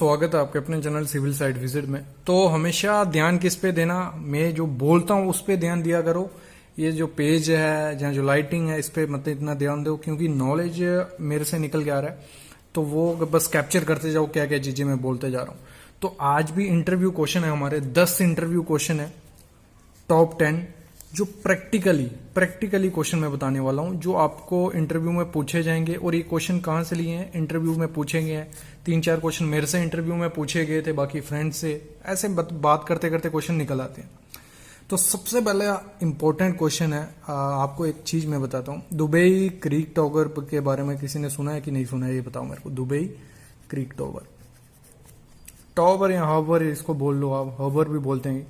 स्वागत है आपके अपने चैनल सिविल साइट विजिट में। तो हमेशा ध्यान किस पे देना, मैं जो बोलता हूँ उस पे ध्यान दिया करो। ये जो पेज है, जहाँ जो लाइटिंग है, इस पे मत इतना ध्यान दो, क्योंकि नॉलेज मेरे से निकल के आ रहा है, तो वो बस कैप्चर करते जाओ क्या क्या चीजें मैं बोलते जा रहा हूँ। तो आज भी इंटरव्यू क्वेश्चन है, हमारे 10 इंटरव्यू क्वेश्चन है, टॉप 10 जो प्रैक्टिकली क्वेश्चन मैं बताने वाला हूं, जो आपको इंटरव्यू में पूछे जाएंगे। और ये क्वेश्चन कहां से लिए हैं, इंटरव्यू में पूछेंगे हैं। 3-4 क्वेश्चन मेरे से इंटरव्यू में पूछे गए थे, बाकी फ्रेंड से, ऐसे बात करते करते क्वेश्चन निकल आते हैं। तो सबसे पहले इंपॉर्टेंट क्वेश्चन है, आपको एक चीज मैं बताता हूँ। दुबई क्रीक टॉवर के बारे में किसी ने सुना है कि नहीं सुना है, ये बताओ मेरे को। दुबई क्रीक टॉवर या हावर, इसको बोल लो आप, हावर भी बोलते हैं।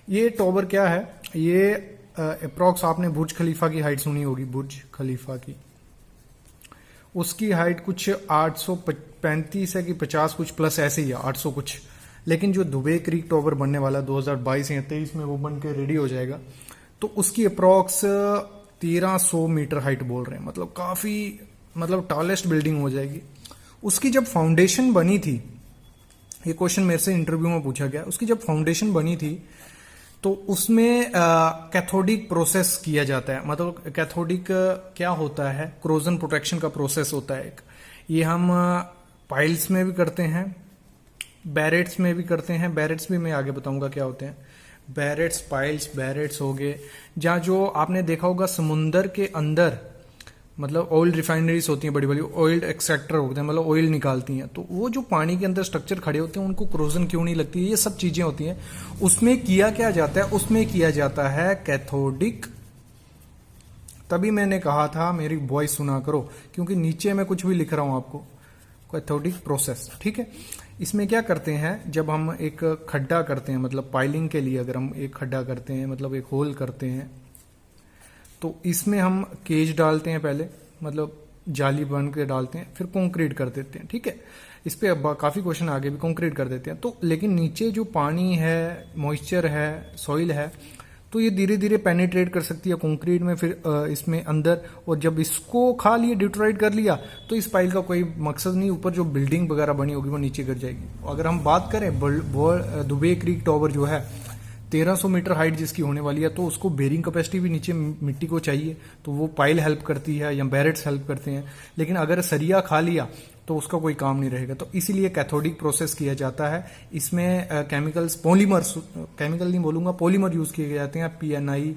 ये टॉवर क्या है, ये अप्रॉक्स आपने बुर्ज खलीफा की हाइट सुनी होगी, बुर्ज खलीफा की, उसकी हाइट कुछ 835 है कि 50 कुछ प्लस ऐसे ही है, 800 कुछ। लेकिन जो दुबई क्रीक टॉवर बनने वाला 2022 या 23 में वो बन के रेडी हो जाएगा, तो उसकी अप्रॉक्स 1300 मीटर हाइट बोल रहे हैं। मतलब काफी टॉलेस्ट बिल्डिंग हो जाएगी। उसकी जब फाउंडेशन बनी थी, ये क्वेश्चन मेरे से इंटरव्यू में पूछा गया, उसकी जब फाउंडेशन बनी थी तो उसमें कैथोडिक प्रोसेस किया जाता है। मतलब कैथोडिक क्या होता है, क्रोजन प्रोटेक्शन का प्रोसेस होता है एक। ये हम पाइल्स में भी करते हैं, बैरेट्स में भी करते हैं। बैरेट्स भी मैं आगे बताऊंगा क्या होते हैं। बैरेट्स, पाइल्स, बैरेट्स हो गए, जहाँ जो आपने देखा होगा समुंदर के अंदर, मतलब ऑयल रिफाइनरीज होती हैं, बड़ी बड़ी ऑयल एक्सट्रैक्टर होते हैं, मतलब ऑयल निकालती हैं। तो वो जो पानी के अंदर स्ट्रक्चर खड़े होते हैं, उनको क्रोजन क्यों नहीं लगती है, ये सब चीजें होती हैं। उसमें किया क्या जाता है, उसमें किया जाता है कैथोडिक। तभी मैंने कहा था मेरी वॉइस सुना करो, क्योंकि नीचे मैं कुछ भी लिख रहा हूं आपको। कैथोडिक प्रोसेस, ठीक है। इसमें क्या करते हैं, जब हम एक खड्डा करते हैं, मतलब पाइलिंग के लिए अगर हम एक खड्डा करते हैं, मतलब एक होल करते हैं, तो इसमें हम केज डालते हैं पहले, मतलब जाली बन के डालते हैं, फिर कंक्रीट कर देते हैं, ठीक है। इस पे अब काफी क्वेश्चन आगे भी कंक्रीट कर देते हैं। तो लेकिन नीचे जो पानी है, मॉइस्चर है, सॉइल है, तो ये धीरे धीरे पेनिट्रेट कर सकती है कंक्रीट में, फिर इसमें अंदर। और जब इसको खा लिया, डिट्रॉइट कर लिया, तो इस पाइल का कोई मकसद नहीं, ऊपर जो बिल्डिंग वगैरह बनी होगी वो नीचे गिर जाएगी। अगर हम बात करें दुबई क्रीक टॉवर जो है 1300 मीटर हाइट जिसकी होने वाली है, तो उसको बेरिंग कैपेसिटी भी नीचे मिट्टी को चाहिए, तो वो पाइल हेल्प करती है या बैरेट्स हेल्प करते हैं। लेकिन अगर सरिया खा लिया तो उसका कोई काम नहीं रहेगा। तो इसीलिए कैथोडिक प्रोसेस किया जाता है। इसमें केमिकल्स, पॉलीमर्स, केमिकल नहीं बोलूंगा, पॉलीमर यूज किए जाते हैं, PNI,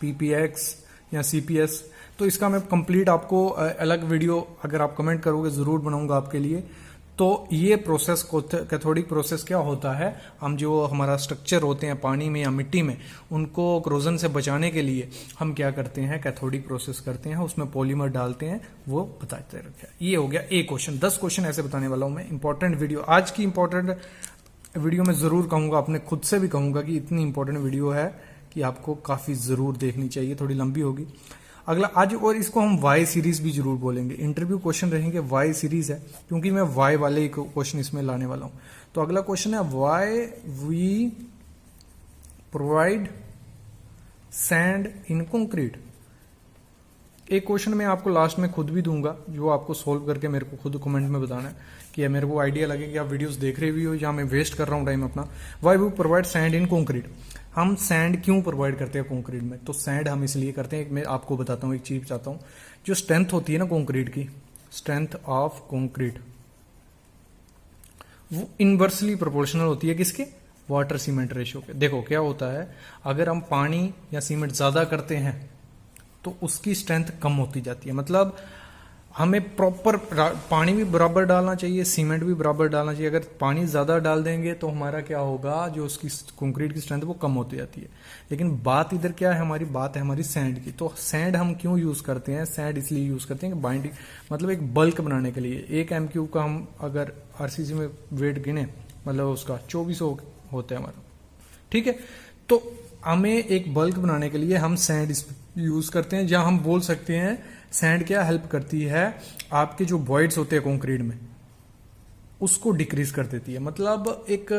PPX या CPS। तो इसका मैं कंप्लीट आपको अलग वीडियो, अगर आप कमेंट करोगे, जरूर बनाऊंगा आपके लिए। तो ये प्रोसेस, कैथोडिक प्रोसेस क्या होता है, हम जो हमारा स्ट्रक्चर होते हैं पानी में या मिट्टी में, उनको क्रोजन से बचाने के लिए हम क्या करते हैं, कैथोडिक प्रोसेस करते हैं, उसमें पॉलीमर डालते हैं, वो बताते रखे। ये हो गया एक क्वेश्चन। 10 क्वेश्चन ऐसे बताने वाला हूं मैं। इंपॉर्टेंट वीडियो, आज की इंपॉर्टेंट वीडियो में जरूर कहूंगा, अपने खुद से भी कहूंगा कि इतनी इंपॉर्टेंट वीडियो है कि आपको काफी जरूर देखनी चाहिए। थोड़ी लंबी होगी अगला आज, और इसको हम वाई सीरीज भी जरूर बोलेंगे। इंटरव्यू क्वेश्चन रहेंगे, वाई सीरीज है, क्योंकि मैं वाई वाले ही क्वेश्चन इसमें लाने वाला हूं। तो अगला क्वेश्चन है, why we provide sand in concrete. एक क्वेश्चन मैं आपको लास्ट में खुद भी दूंगा, जो आपको सोल्व करके मेरे को खुद कमेंट में बताना है, कि मेरे को आइडिया लगे कि आप वीडियोस देख रहे भी हो या मैं वेस्ट कर रहा हूं टाइम अपना। Why we provide sand in concrete. हम सैंड क्यों प्रोवाइड करते हैं कंक्रीट में, तो सैंड हम इसलिए करते हैं, मैं आपको बताता हूं, एक चीज बताता हूं। जो स्ट्रेंथ होती है ना कंक्रीट की, स्ट्रेंथ ऑफ कंक्रीट, वो इनवर्सली प्रोपोर्शनल होती है किसके, वाटर सीमेंट रेशियो के। देखो क्या होता है, अगर हम पानी या सीमेंट ज्यादा करते हैं तो उसकी स्ट्रेंथ कम होती जाती है। मतलब हमें प्रॉपर पानी भी बराबर डालना चाहिए, सीमेंट भी बराबर डालना चाहिए। अगर पानी ज्यादा डाल देंगे तो हमारा क्या होगा, जो उसकी कंक्रीट की स्ट्रेंथ वो कम होती जाती है। लेकिन बात इधर क्या है, हमारी बात है हमारी सैंड की। तो सैंड हम क्यों यूज करते हैं, सैंड इसलिए यूज करते हैं कि बाइंडिंग, मतलब एक बल्क बनाने के लिए। 1 MQ का हम अगर RCC में वेट गिने, मतलब उसका 2400 होता है हमारा, ठीक है। तो हमें एक बल्क बनाने के लिए हम सैंड यूज करते हैं, जहां हम बोल सकते हैं सैंड क्या हेल्प करती है, आपके जो वॉइड्स होते हैं कंक्रीट में, उसको डिक्रीज कर देती है। मतलब एक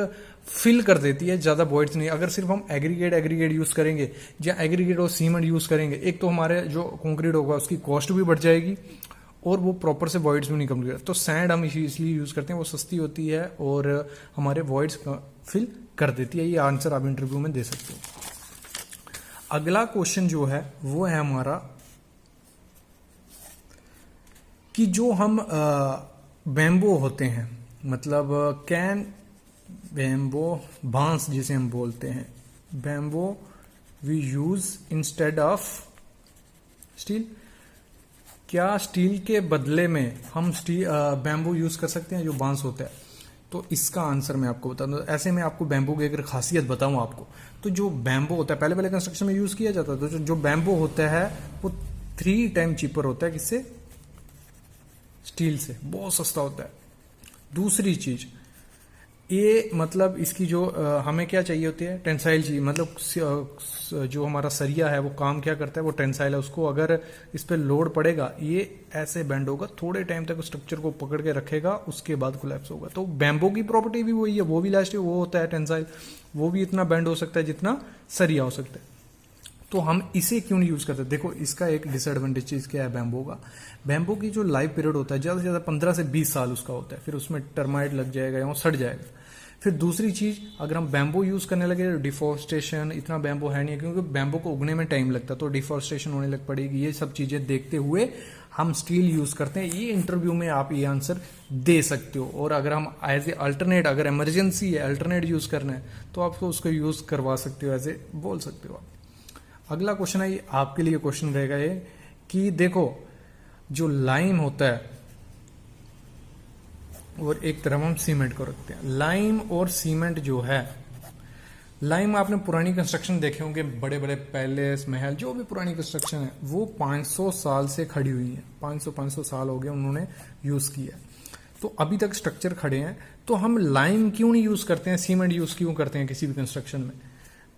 फिल कर देती है, ज्यादा वॉइड्स नहीं। अगर सिर्फ हम एग्रीगेट यूज करेंगे, या एग्रीगेट और सीमेंट यूज करेंगे, एक तो हमारे जो कंक्रीट होगा उसकी कॉस्ट भी बढ़ जाएगी, और वो प्रॉपर से वॉइड्स भी नहीं कंप्लीट करता। तो सैंड हम इसलिए यूज करते हैं, वो सस्ती होती है और हमारे वॉइड्स फिल कर देती है। ये आंसर आप इंटरव्यू में दे सकते हो। अगला क्वेश्चन जो है वो है हमारा कि जो हम बैम्बो होते हैं, मतलब कैन बैम्बो बांस जिसे हम बोलते हैं, bamboo we use instead of steel. क्या स्टील के बदले में हम बैम्बू यूज कर सकते हैं जो बांस होता है? तो इसका आंसर मैं आपको बता दूं। ऐसे में आपको बैम्बू की अगर खासियत बताऊं आपको, तो जो बैम्बू होता है पहले पहले कंस्ट्रक्शन में यूज किया जाता था, तो जो बैम्बू होता है वो 3 टाइम चीपर होता है किससे? स्टील से, बहुत सस्ता होता है। दूसरी चीज ये मतलब इसकी जो हमें क्या चाहिए होती है? टेंसाइल चाहिए, मतलब जो हमारा सरिया है वो काम क्या करता है? वो टेंसाइल है, उसको अगर इस पे लोड पड़ेगा ये ऐसे बेंड होगा, थोड़े टाइम तक स्ट्रक्चर को पकड़ के रखेगा, उसके बाद कोलैप्स होगा। तो बैम्बो की प्रॉपर्टी भी वही है, वो भी लास्ट वो होता है टेंसाइल, वो भी इतना बेंड हो सकता है जितना सरिया हो सकता है। तो हम इसे क्यों नहीं यूज करते? देखो इसका एक डिसएडवांटेज चीज क्या है बैम्बो का? बैम्बो की जो लाइफ पीरियड होता है ज्यादा से ज्यादा 15 से 20 साल उसका होता है, फिर उसमें टर्माइट लग जाएगा या वो सड़ जाएगा। फिर दूसरी चीज, अगर हम बैम्बो यूज करने लगे तो डिफॉरेस्टेशन, इतना बैम्बो है नहीं, क्योंकि बैम्बो को उगने में टाइम लगता है, तो डिफॉरेस्टेशन होने लग पड़ेगी। ये सब चीजें देखते हुए हम स्टील यूज करते हैं। ये इंटरव्यू में आप ये आंसर दे सकते हो। और अगर हम एज ए अल्टरनेट, अगर इमरजेंसी है अल्टरनेट यूज करना है, तो आपको उसको यूज करवा सकते हो, ऐसे बोल सकते हो आप। अगला क्वेश्चन है, ये आपके लिए क्वेश्चन रहेगा ये कि देखो जो लाइम होता है और एक तरफ हम सीमेंट को रखते हैं। लाइम और सीमेंट जो है, लाइम आपने पुरानी कंस्ट्रक्शन देखे होंगे, बड़े बड़े पैलेस, महल, जो भी पुरानी कंस्ट्रक्शन है वो 500 साल से खड़ी हुई है। 500 साल हो गए उन्होंने यूज किया, तो अभी तक स्ट्रक्चर खड़े हैं। तो हम लाइम क्यों नहीं यूज करते हैं, सीमेंट यूज क्यों करते हैं किसी भी कंस्ट्रक्शन में?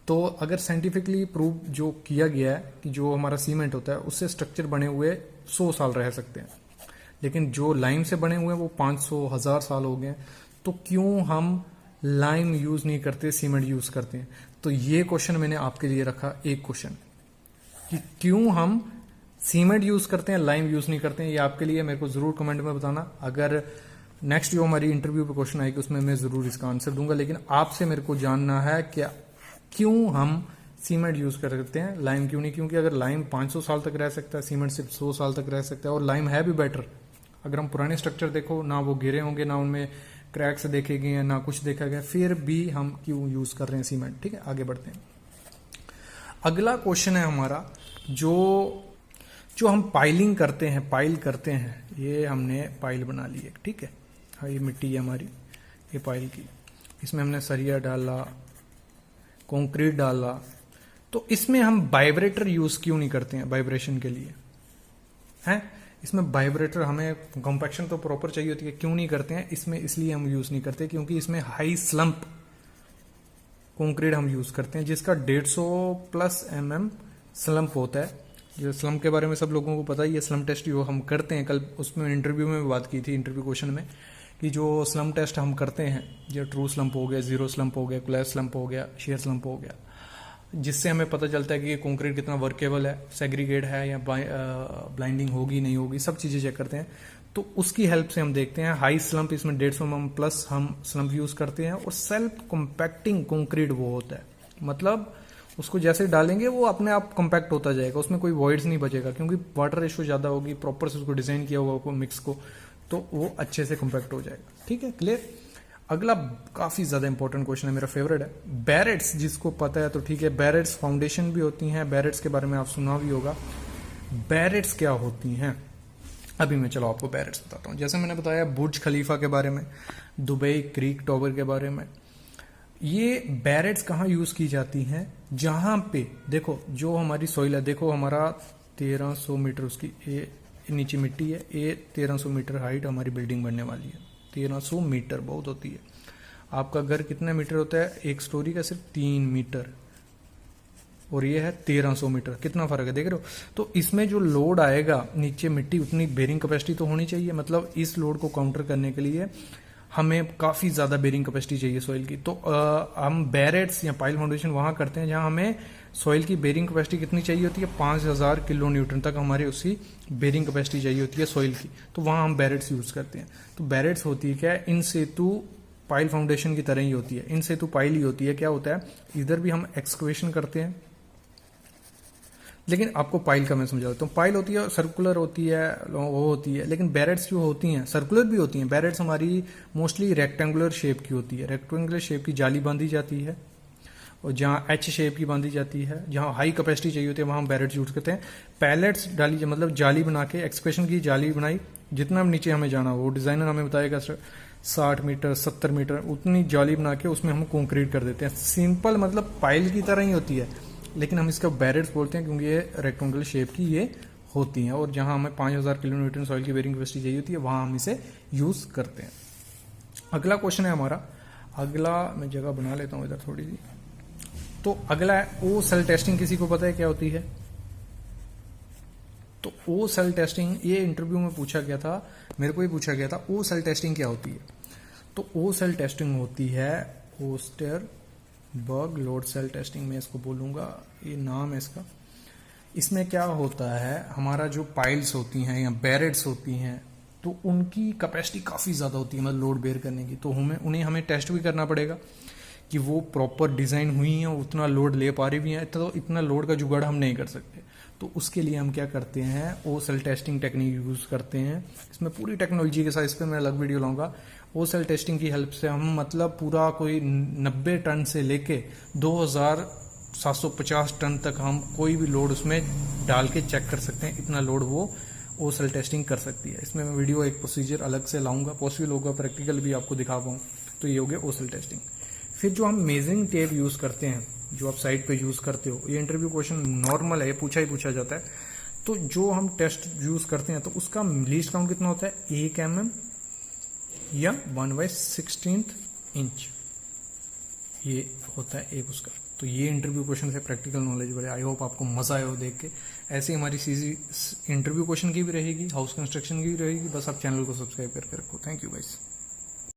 तो अगर साइंटिफिकली प्रूव जो किया गया है कि जो हमारा सीमेंट होता है उससे स्ट्रक्चर बने हुए 100 साल रह सकते हैं, लेकिन जो लाइम से बने हुए हैं वो 500 1000 साल हो गए। तो क्यों हम लाइम यूज नहीं करते, सीमेंट यूज करते हैं? तो ये क्वेश्चन मैंने आपके लिए रखा, एक क्वेश्चन कि क्यों हम सीमेंट यूज करते हैं, लाइम यूज नहीं करते हैं। ये आपके लिए, मेरे को जरूर कमेंट में बताना। अगर नेक्स्ट जो हमारी इंटरव्यू पे क्वेश्चन आएगी उसमें मैं जरूर इसका आंसर दूंगा, लेकिन आपसे मेरे को जानना है कि क्यों हम सीमेंट यूज करते हैं, लाइम क्यों नहीं? क्योंकि अगर लाइम 500 साल तक रह सकता है, सीमेंट सिर्फ 100 साल तक रह सकता है, और लाइम है भी बेटर। अगर हम पुराने स्ट्रक्चर देखो, ना वो गिरे होंगे, ना उनमें क्रैक्स देखे गए हैं, ना कुछ देखा गया, फिर भी हम क्यों यूज कर रहे हैं सीमेंट? ठीक है, आगे बढ़ते हैं। अगला क्वेश्चन है हमारा, जो हम पाइलिंग करते हैं, पाइल करते हैं, ये हमने पाइल बना ली है, ठीक है, हाँ ये मिट्टी है हमारी, ये पाइल की, इसमें हमने सरिया डाला, कंक्रीट डाला, तो इसमें हम वाइब्रेटर यूज क्यों नहीं करते हैं वाइब्रेशन के लिए? हैं, इसमें वाइब्रेटर, हमें कॉम्पैक्शन तो प्रॉपर चाहिए होती है, क्यों नहीं करते हैं इसमें? इसलिए हम यूज नहीं करते क्योंकि इसमें हाई स्लंप कंक्रीट हम यूज करते हैं, जिसका 150+ mm स्लंप होता है। जो स्लंप के बारे में सब लोगों को पता ही है, स्लंप टेस्ट जो हम करते हैं, कल उसमें इंटरव्यू में बात की थी, इंटरव्यू क्वेश्चन में, कि जो स्लंप टेस्ट हम करते हैं, जो ट्रू स्लंप हो गया, जीरो स्लंप हो गया, कोलैप्स स्लंप हो गया, शेयर स्लंप हो गया, जिससे हमें पता चलता है कि ये कंक्रीट कितना वर्केबल है, सेग्रीगेट है या ब्लाइंडिंग होगी नहीं होगी, सब चीजें चेक करते हैं। तो उसकी हेल्प से हम देखते हैं। हाई स्लंप, इसमें 150 mm+ हम स्लंप यूज करते हैं, और सेल्फ कॉम्पैक्टिंग कंक्रीट वो होता है, मतलब उसको जैसे डालेंगे वो अपने आप कॉम्पैक्ट होता जाएगा, उसमें कोई वॉइड्स नहीं बचेगा, क्योंकि वाटर रेशो ज्यादा होगी, प्रॉपर से उसको डिजाइन किया होगा मिक्स को, तो वो अच्छे से कॉम्पैक्ट हो जाएगा। ठीक है, क्लियर। अगला काफी ज्यादा इंपॉर्टेंट क्वेश्चन है, मेरा फेवरेट है, बैरेट्स। जिसको पता है तो ठीक है, बैरेट्स फाउंडेशन भी होती हैं, बैरेट्स के बारे में आप सुना भी होगा। बैरेट्स क्या होती हैं, अभी मैं चलो आपको बैरेट्स बताता हूं। जैसे मैंने बताया बुर्ज खलीफा के बारे में, दुबई क्रीक टॉवर के बारे में, ये बैरेट्स कहाँ यूज की जाती हैं? जहां पे देखो जो हमारी सोइल है, देखो हमारा 1300 मीटर उसकी नीचे मिट्टी है, ये 1300 मीटर हाइट हमारी बिल्डिंग बनने वाली है। 1300 मीटर बहुत होती है। आपका घर कितना मीटर होता है? एक स्टोरी का सिर्फ 3 मीटर, और ये है 1300 मीटर, कितना फर्क है, देख रहे हो? तो इसमें जो लोड आएगा नीचे मिट्टी, उतनी बेरिंग कैपेसिटी तो होनी चाहिए, मतलब इस लोड को काउंटर करने के लिए हमें काफ़ी ज़्यादा बेरिंग कैपेसिटी चाहिए सॉइल की, तो हम बैरेट्स या पाइल फाउंडेशन वहाँ करते हैं जहाँ हमें सॉइल की बेरिंग कैपेसिटी कितनी चाहिए होती है, 5000 किलो न्यूटन तक हमारे उसकी बेरिंग कैपेसिटी चाहिए होती है सॉइल की, तो वहाँ हम बैरेट्स यूज़ करते हैं। तो बैरेट्स होती है क्या है, इन सेतु पाइल फाउंडेशन की तरह ही होती है, इन सेतु पाइल ही होती है। क्या होता है, इधर भी हम एक्सकवेशन करते हैं, लेकिन आपको पाइल का मैं समझा देता हूँ। पाइल होती है सर्कुलर होती है, वो होती है, लेकिन बैरेट्स जो होती हैं सर्कुलर भी होती हैं। बैरेट्स हमारी मोस्टली रेक्टेंगुलर शेप की होती है, रेक्टेंगुलर शेप की जाली बांधी जाती है, और जहाँ एच शेप की बांधी जाती है, जहाँ हाई कैपेसिटी चाहिए होती है वहाँ हम बैरेट्स यूज करते हैं। पैलेट्स डाली, मतलब जाली बना के एक्सकवेशन की जाली बनाई, जितना नीचे हमें जाना वो डिजाइनर हमें बताएगा 60 मीटर 70 मीटर उतनी जाली बना के उसमें हम कंक्रीट कर देते हैं। सिंपल मतलब पाइल की तरह ही होती है, लेकिन हम इसका बैरेट्स बोलते हैं क्योंकि ये रेक्टेंगुलर शेप की ये होती हैं, और जहां हमें 5000 किलो न्यूटन सॉइल की बेरिंग कैपेसिटी चाहिए होती है वहां हम इसे यूज करते हैं। अगला क्वेश्चन है हमारा, अगला मैं जगह बना लेता हूं इधर थोड़ी सी। तो अगला है ओ सेल टेस्टिंग। किसी को पता है क्या होती है? तो ओ सेल टेस्टिंग, ये इंटरव्यू में पूछा गया था, मेरे को ही पूछा गया था, ओ सेल टेस्टिंग क्या होती है? तो ओ सेल टेस्टिंग होती है ओस्टरबर्ग लोड सेल टेस्टिंग, मैं इसको बोलूंगा, ये नाम है इसका। इसमें क्या होता है, हमारा जो पाइल्स होती हैं या बैरेट्स होती हैं, तो उनकी कैपेसिटी काफ़ी ज़्यादा होती है मतलब लोड बेयर करने की, तो हमें टेस्ट भी करना पड़ेगा कि वो प्रॉपर डिज़ाइन हुई हैं, उतना लोड ले पा रही भी हैं। तो इतना लोड का जुगाड़ हम नहीं कर सकते, तो उसके लिए हम क्या करते हैं, ओ सेल टेस्टिंग टेक्निक यूज़ करते हैं। इसमें पूरी टेक्नोलॉजी के साथ, इस पर मैं अलग वीडियो लाऊंगा। ओ सेल टेस्टिंग की हेल्प से हम मतलब पूरा कोई 90 टन से लेके 2750 टन तक हम कोई भी लोड उसमें डाल के चेक कर सकते हैं, इतना लोड वो ओ सेल टेस्टिंग कर सकती है। इसमें मैं वीडियो एक प्रोसीजर अलग से लाऊंगा, पॉसिबल होगा प्रैक्टिकल भी आपको दिखा पाऊँ। तो ये हो गया ओ सेल टेस्टिंग। फिर जो हम मेजरिंग टेप यूज़ करते हैं, जो आप साइट पे यूज़ करते हो, ये इंटरव्यू क्वेश्चन नॉर्मल है, ये पूछा ही पूछा जाता है। तो जो हम टेस्ट यूज़ करते हैं तो उसका लीस्ट काउंट कितना होता है, 1 mm या 1/16 इंच, ये होता है एक उसका। तो ये इंटरव्यू क्वेश्चन है, प्रैक्टिकल नॉलेज वाले। आई होप आपको मजा आया हो देख के। ऐसे हमारी सीरीज इंटरव्यू क्वेश्चन की भी रहेगी, हाउस कंस्ट्रक्शन की भी रहेगी। बस आप चैनल को सब्सक्राइब करके रखो। Thank you guys.